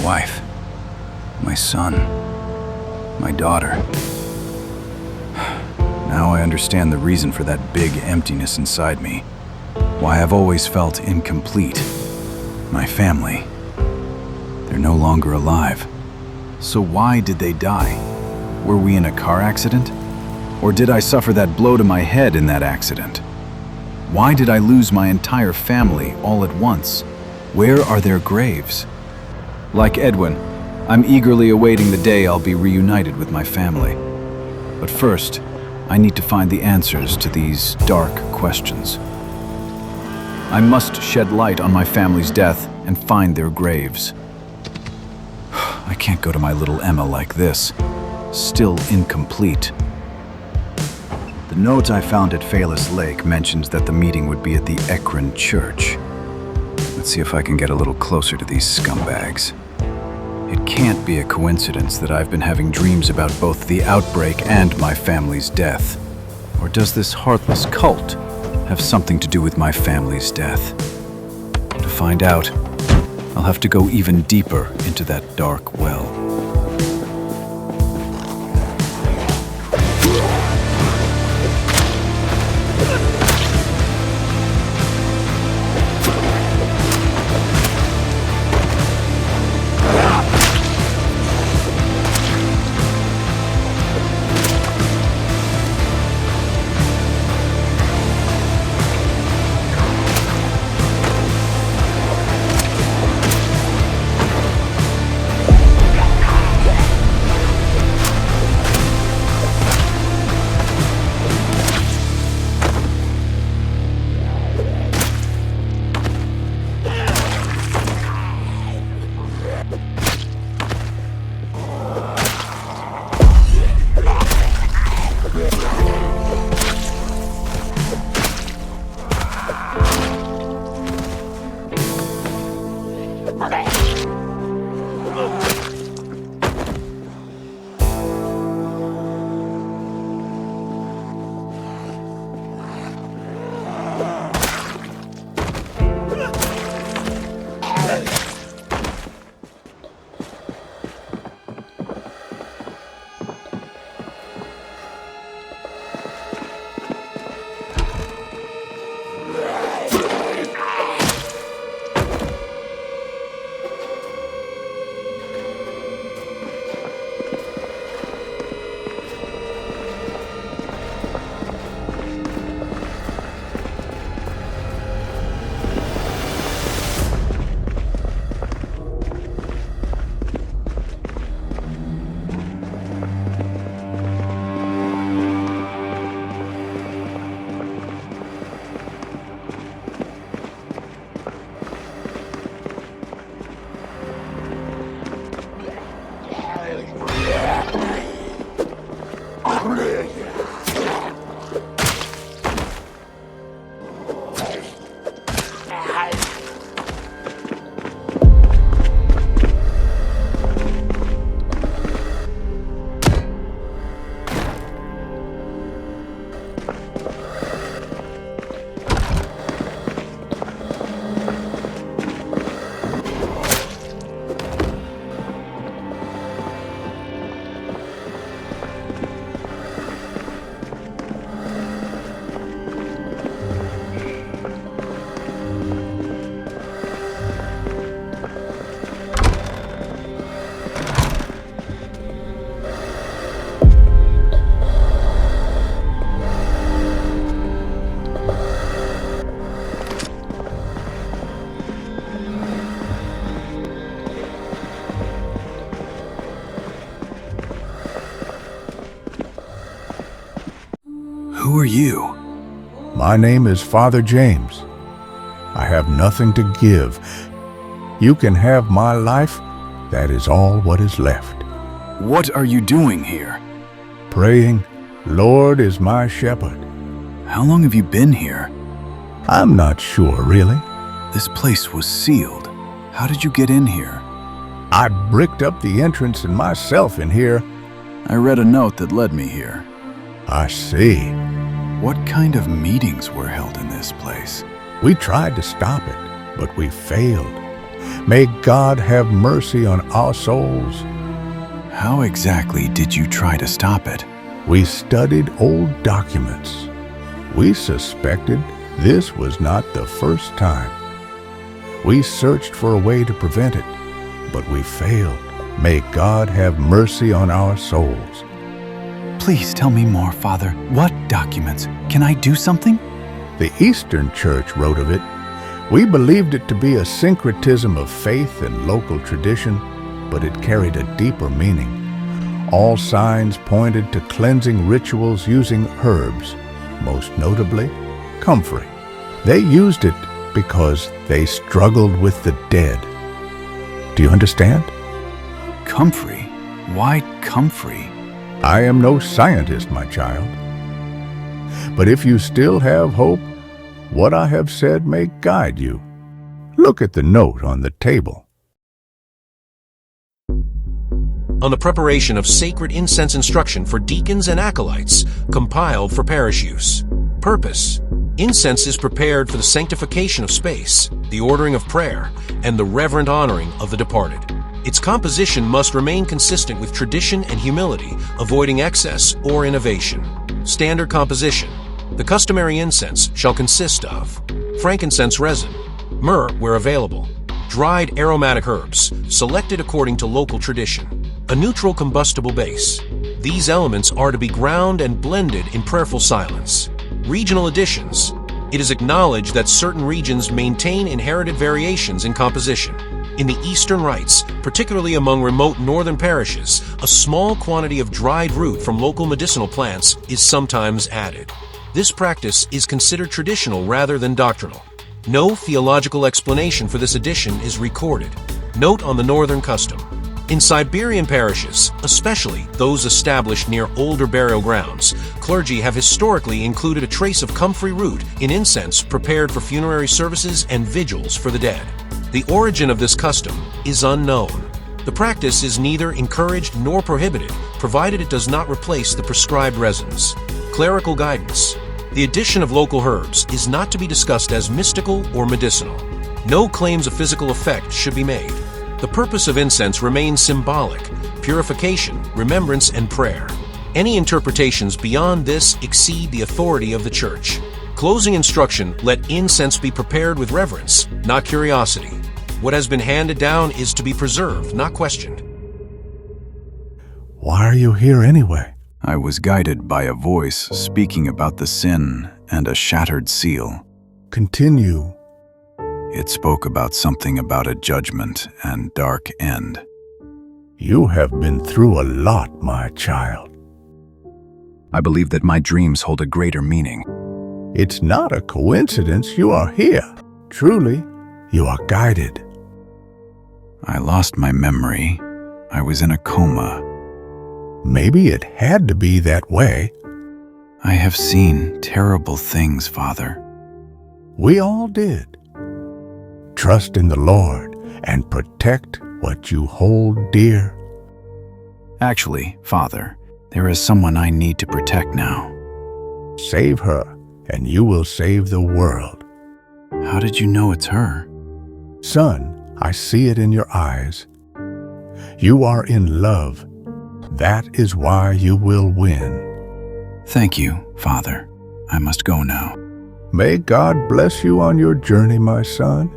my wife, my son, my daughter. Now I understand the reason for that big emptiness inside me. Why I've always felt incomplete. My family. They're no longer alive. So why did they die? Were we in a car accident? Or did I suffer that blow to my head in that accident? Why did I lose my entire family all at once? Where are their graves? Like Edwin, I'm eagerly awaiting the day I'll be reunited with my family. But first, I need to find the answers to these dark questions. I must shed light on my family's death and find their graves. I can't go to my little Emma like this, still incomplete. The note I found at Phalis Lake mentions that the meeting would be at the Ekron Church. Let's see if I can get a little closer to these scumbags. It can't be a coincidence that I've been having dreams about both the outbreak and my family's death. Or does this heartless cult have something to do with my family's death? To find out, I'll have to go even deeper into that dark well. Who are you? My name is Father James. I have nothing to give. You can have my life. That is all what is left. What are you doing here? Praying, Lord is my shepherd. How long have you been here? I'm not sure, really. This place was sealed. How did you get in here? I bricked up the entrance and myself in here. I read a note that led me here. I see. What kind of meetings were held in this place? We tried to stop it, but we failed. May God have mercy on our souls. How exactly did you try to stop it? We studied old documents. We suspected this was not the first time. We searched for a way to prevent it, but we failed. May God have mercy on our souls. Please tell me more, Father. What documents? Can I do something? The Eastern Church wrote of it. We believed it to be a syncretism of faith and local tradition, but it carried a deeper meaning. All signs pointed to cleansing rituals using herbs, most notably, comfrey. They used it because they struggled with the dead. Do you understand? Comfrey? Why comfrey? I am no scientist, my child. But if you still have hope, what I have said may guide you. Look at the note on the table. On the preparation of sacred incense instruction for deacons and acolytes, compiled for parish use. Purpose: incense is prepared for the sanctification of space, the ordering of prayer, and the reverent honoring of the departed. Its composition must remain consistent with tradition and humility, avoiding excess or innovation. Standard composition: the customary incense shall consist of frankincense resin, myrrh where available, dried aromatic herbs, selected according to local tradition, a neutral combustible base. These elements are to be ground and blended in prayerful silence. Regional additions: it is acknowledged that certain regions maintain inherited variations in composition. In the Eastern rites, particularly among remote northern parishes, a small quantity of dried root from local medicinal plants is sometimes added. This practice is considered traditional rather than doctrinal. No theological explanation for this addition is recorded. Note on the northern custom. In Siberian parishes, especially those established near older burial grounds, clergy have historically included a trace of comfrey root in incense prepared for funerary services and vigils for the dead. The origin of this custom is unknown. The practice is neither encouraged nor prohibited, provided it does not replace the prescribed resins. Clerical guidance: the addition of local herbs is not to be discussed as mystical or medicinal. No claims of physical effect should be made. The purpose of incense remains symbolic: purification, remembrance, and prayer. Any interpretations beyond this exceed the authority of the Church. Closing instruction: let incense be prepared with reverence, not curiosity. What has been handed down is to be preserved, not questioned. Why are you here anyway? I was guided by a voice speaking about the sin and a shattered seal. Continue. It spoke about something about a judgment and dark end. You have been through a lot, my child. I believe that my dreams hold a greater meaning. It's not a coincidence you are here. Truly, you are guided. I lost my memory. I was in a coma. Maybe it had to be that way. I have seen terrible things, Father. We all did. Trust in the Lord and protect what you hold dear. Actually, Father, there is someone I need to protect now. Save her, and you will save the world. How did you know it's her? Son, I see it in your eyes. You are in love. That is why you will win. Thank you, Father. I must go now. May God bless you on your journey, my son.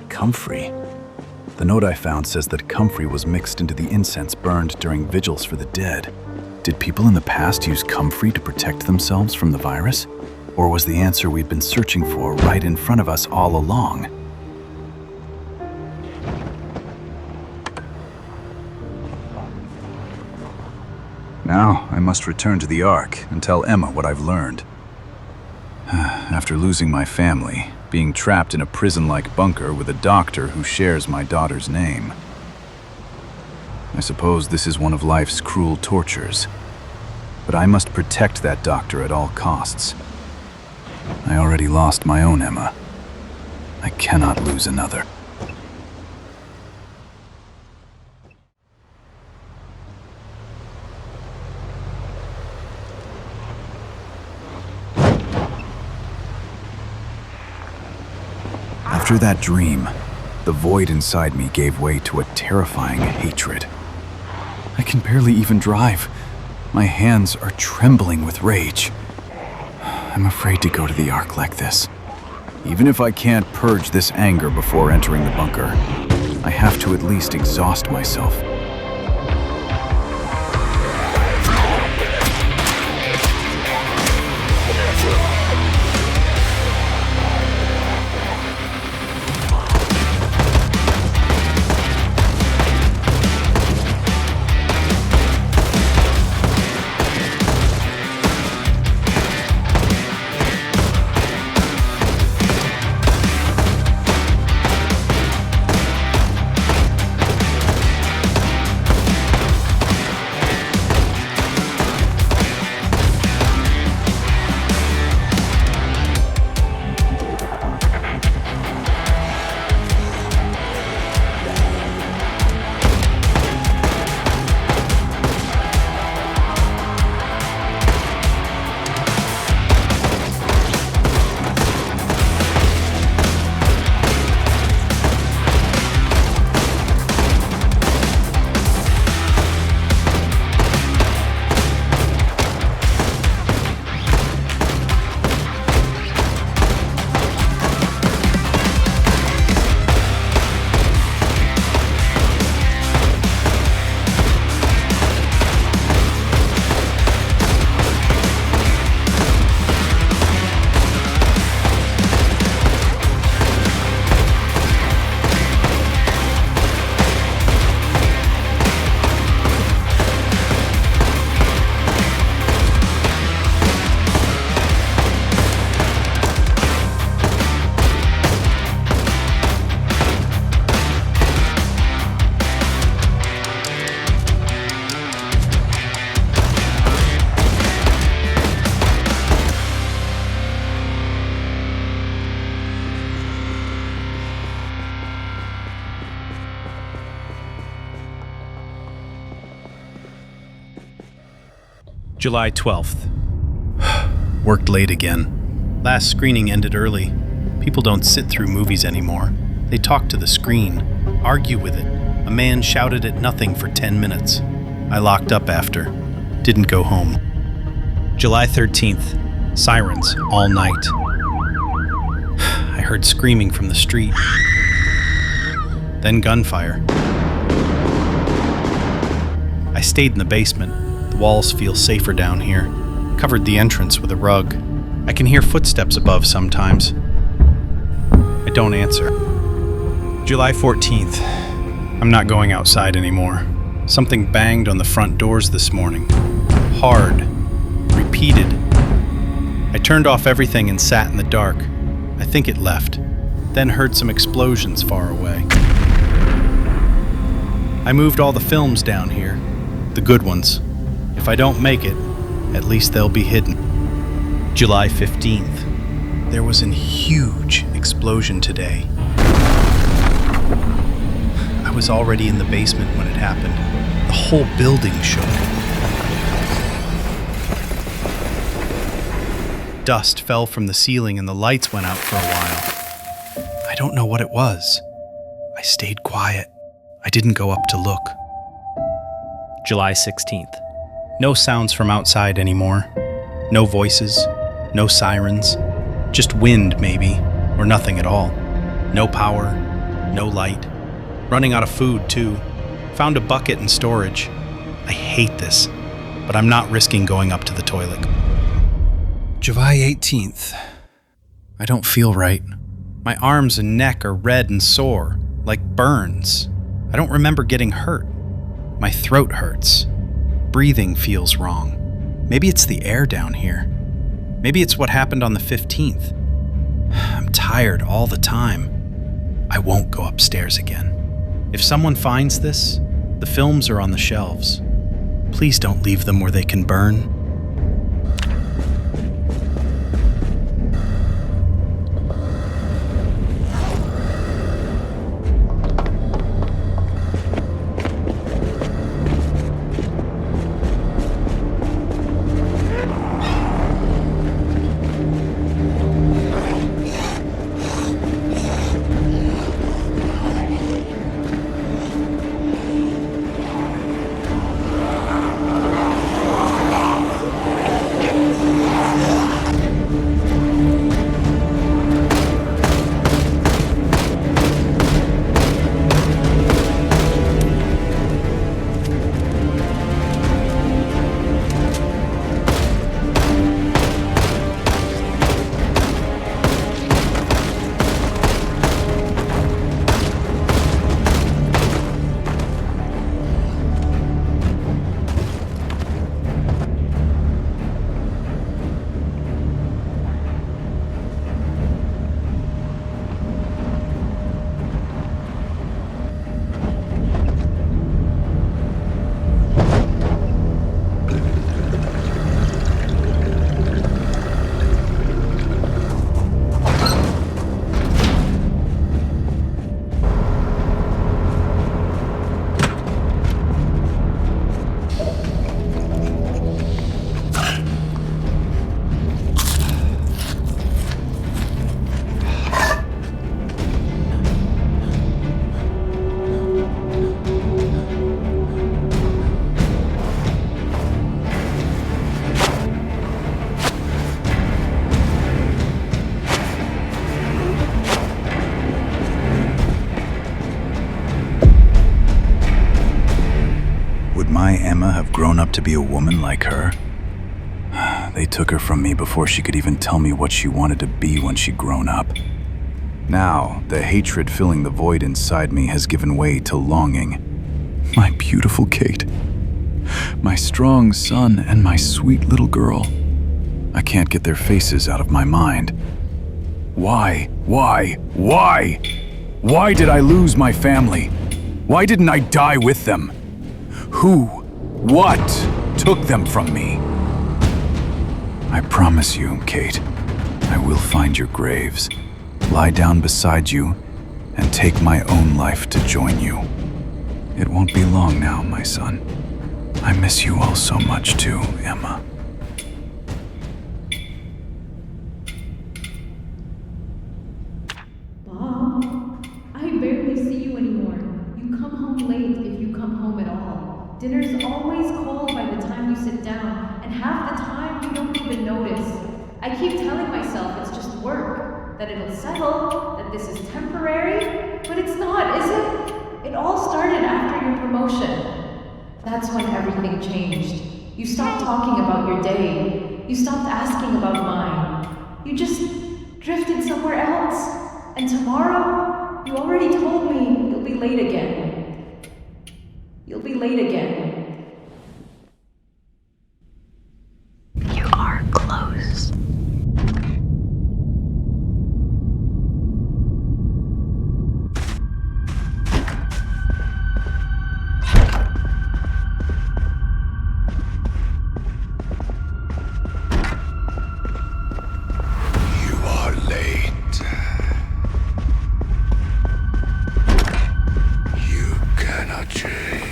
Comfrey. The note I found says that comfrey was mixed into the incense burned during vigils for the dead. Did people in the past use comfrey to protect themselves from the virus? Or was the answer we'd been searching for right in front of us all along? Now I must return to the Ark and tell Emma what I've learned. After losing my family, being trapped in a prison-like bunker with a doctor who shares my daughter's name. I suppose this is one of life's cruel tortures. But I must protect that doctor at all costs. I already lost my own Emma. I cannot lose another. After that dream, the void inside me gave way to a terrifying hatred. I can barely even drive. My hands are trembling with rage. I'm afraid to go to the Ark like this. Even if I can't purge this anger before entering the bunker, I have to at least exhaust myself. July 12th. Worked late again. Last screening ended early. People don't sit through movies anymore. They talk to the screen, argue with it. A man shouted at nothing for 10 minutes. I locked up after. Didn't go home. July 13th. Sirens all night. I heard screaming from the street. Then gunfire. I stayed in the basement. The walls feel safer down here. Covered the entrance with a rug. I can hear footsteps above sometimes. I don't answer. July 14th. I'm not going outside anymore. Something banged on the front doors this morning. Hard. Repeated. I turned off everything and sat in the dark. I think it left. Then heard some explosions far away. I moved all the films down here. The good ones. If I don't make it, at least they'll be hidden. July 15th. There was a huge explosion today. I was already in the basement when it happened. The whole building shook. Dust fell from the ceiling and the lights went out for a while. I don't know what it was. I stayed quiet. I didn't go up to look. July 16th. No sounds from outside anymore. No voices, no sirens. Just wind, maybe, or nothing at all. No power, no light. Running out of food, too. Found a bucket in storage. I hate this, but I'm not risking going up to the toilet. July 18th. I don't feel right. My arms and neck are red and sore, like burns. I don't remember getting hurt. My throat hurts. Breathing feels wrong. Maybe it's the air down here. Maybe it's what happened on the 15th. I'm tired all the time. I won't go upstairs again. If someone finds this, the films are on the shelves. Please don't leave them where they can burn. My Emma have grown up to be a woman like her? They took her from me before she could even tell me what she wanted to be when she'd grown up. Now, the hatred filling the void inside me has given way to longing. My beautiful Kate. My strong son and my sweet little girl. I can't get their faces out of my mind. Why? Why did I lose my family? Why didn't I die with them? Who, what took them from me? I promise you, Kate, I will find your graves, lie down beside you, and take my own life to join you. It won't be long now, my son. I miss you all so much too, Emma. Bob, I barely see you anymore. You come home late if you come home at all. Dinner's always cold by the time you sit down, and half the time you don't even notice. I keep telling myself it's just work, that it'll settle, that this is temporary, but it's not, is it? It all started after your promotion. That's when everything changed. You stopped talking about your day. You stopped asking about mine. You just drifted somewhere else. And tomorrow, you already told me you'll be late again. You'll be late again. You are close. You are late. You cannot change.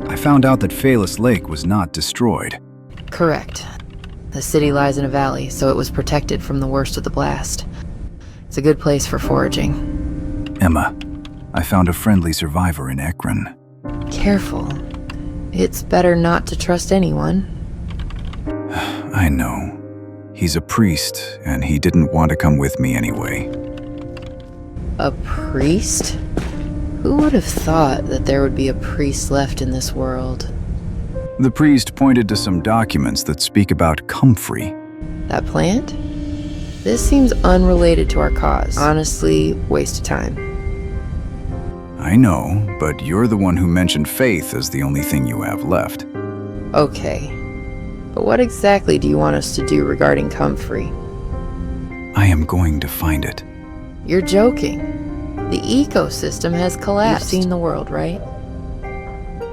I found out that Phalos Lake was not destroyed. Correct. The city lies in a valley, so it was protected from the worst of the blast. It's a good place for foraging. Emma, I found a friendly survivor in Ekron. Careful. It's better not to trust anyone. I know. He's a priest, and he didn't want to come with me anyway. A priest? Who would have thought that there would be a priest left in this world? The priest pointed to some documents that speak about comfrey. That plant? This seems unrelated to our cause. Honestly, waste of time. I know, but you're the one who mentioned faith as the only thing you have left. Okay. But what exactly do you want us to do regarding comfrey? I am going to find it. You're joking. The ecosystem has collapsed. You've seen the world, right?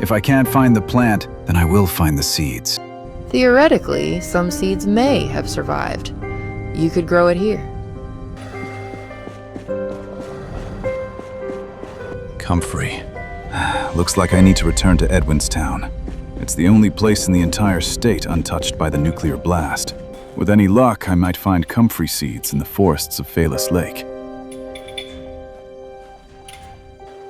If I can't find the plant, then I will find the seeds. Theoretically, some seeds may have survived. You could grow it here. Comfrey. Looks like I need to return to Edwinstown. It's the only place in the entire state untouched by the nuclear blast. With any luck, I might find comfrey seeds in the forests of Phalos Lake.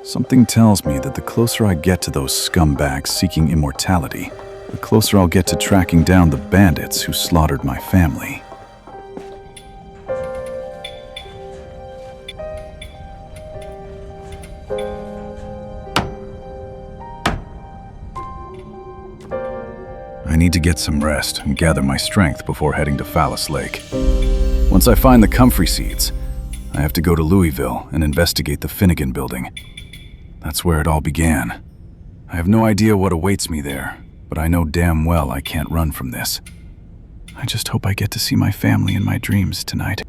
Something tells me that the closer I get to those scumbags seeking immortality, the closer I'll get to tracking down the bandits who slaughtered my family. I need to get some rest and gather my strength before heading to Phalos Lake. Once I find the comfrey seeds, I have to go to Louisville and investigate the Finnegan building. That's where it all began. I have no idea what awaits me there, but I know damn well I can't run from this. I just hope I get to see my family in my dreams tonight.